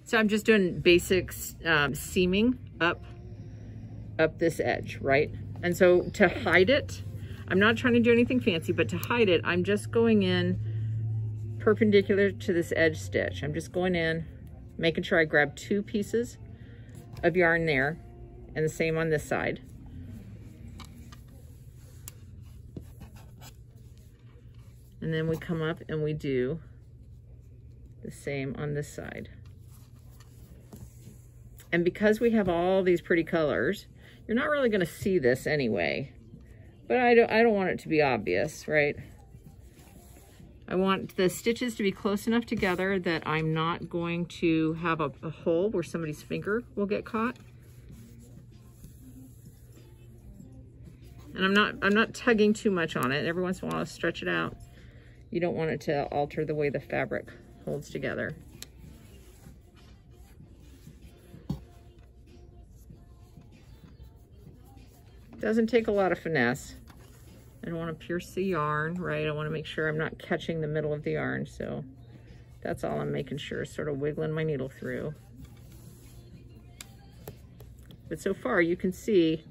So I'm just doing basic seaming up this edge, right? And so to hide it, I'm not trying to do anything fancy, but to hide it, I'm just going in perpendicular to this edge stitch. I'm just going in, making sure I grab 2 pieces of yarn there, and the same on this side. And then we come up and we do the same on this side. And because we have all these pretty colors, you're not really going to see this anyway, but I don't want it to be obvious, right? I want the stitches to be close enough together that I'm not going to have a hole where somebody's finger will get caught. And I'm not tugging too much on it. Every once in a while I'll stretch it out. You don't want it to alter the way the fabric holds together. Doesn't take a lot of finesse. I don't want to pierce the yarn, right? I want to make sure I'm not catching the middle of the yarn, so that's all I'm making sure, sort of wiggling my needle through. But so far you can see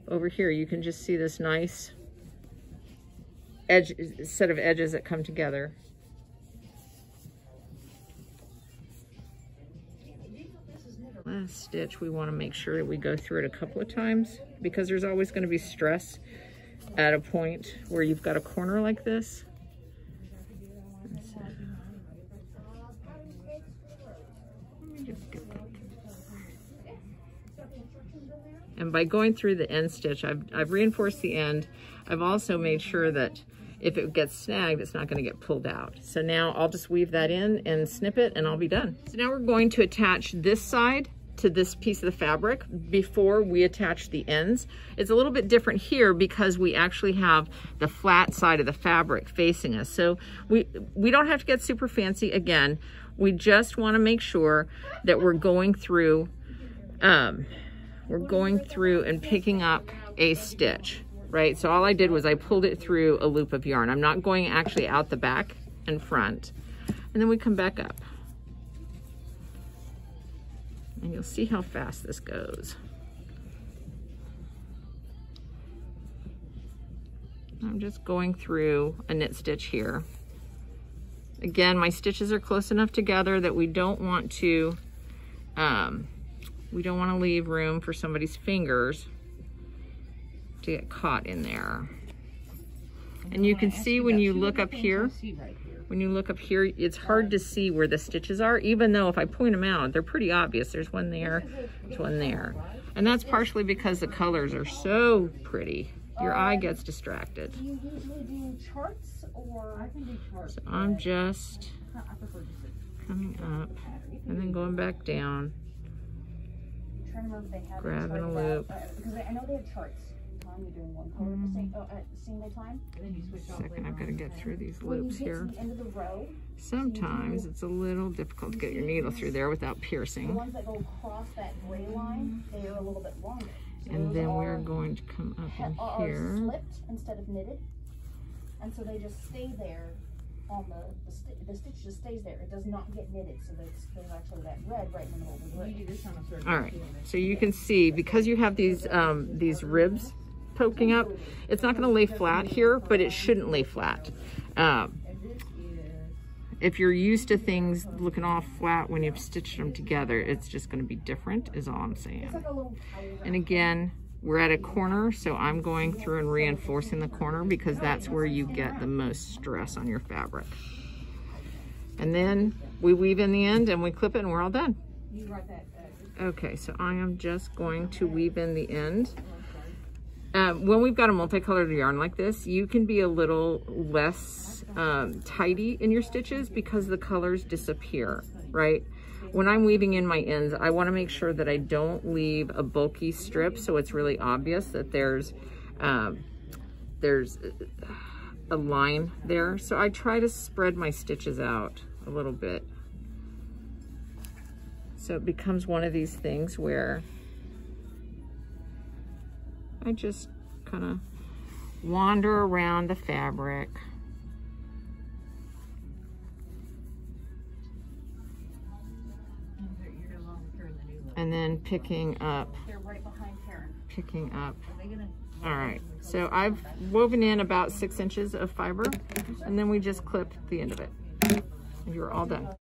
over here, you can just see this nice edge, set of edges that come together. Last stitch, we want to make sure that we go through it a couple of times, because there's always going to be stress at a point where you've got a corner like this. And by going through the end stitch, I've reinforced the end. I've also made sure that if it gets snagged, it's not going to get pulled out. So now I'll just weave that in and snip it and I'll be done. So now we're going to attach this side to this piece of the fabric before we attach the ends. It's a little bit different here because we actually have the flat side of the fabric facing us. So we don't have to get super fancy again. We just want to make sure that we're going through and picking up a stitch, right? So all I did was I pulled it through a loop of yarn. I'm not going actually out the back and front. And then we come back up. And you'll see how fast this goes. I'm just going through a knit stitch here. Again, my stitches are close enough together that we don't want to leave room for somebody's fingers to get caught in there. And you can see when you look up here, it's hard to see where the stitches are, even though if I point them out, they're pretty obvious. There's one there, there's one there. And that's partially because the colors are so pretty. Your eye gets distracted. Do you do charts or? I can do charts. So I'm just coming up and then going back down, grabbing a loop. Because I know they have charts. You're doing one color at the single time. Second, I've got to get through these loops here. The end of the row, sometimes it's a little difficult to get your needle through there without piercing. The ones that go across that gray line, they are a little bit longer. So and then we're going to come up in here. Slipped instead of knitted, and so they just stay there. On the stitch just stays there. It does not get knitted, so there's actually that red right in the middle of the gray. All right, so you can see because you have these ribs poking up, it's not going to lay flat here, but it shouldn't lay flat. If you're used to things looking all flat when you've stitched them together, it's just going to be different, is all I'm saying. And again, we're at a corner, so I'm going through and reinforcing the corner because that's where you get the most stress on your fabric. And then we weave in the end and we clip it and we're all done. Okay, so I am just going to weave in the end. When we've got a multicolored yarn like this, you can be a little less tidy in your stitches because the colors disappear, right? When I'm weaving in my ends, I want to make sure that I don't leave a bulky strip so it's really obvious that there's a line there. So I try to spread my stitches out a little bit. So it becomes one of these things where I just kind of wander around the fabric. and then picking up. They're right behind Karen. Picking up. All right, so I've woven in about 6 inches of fiber, and then we just clip the end of it. And you're all done.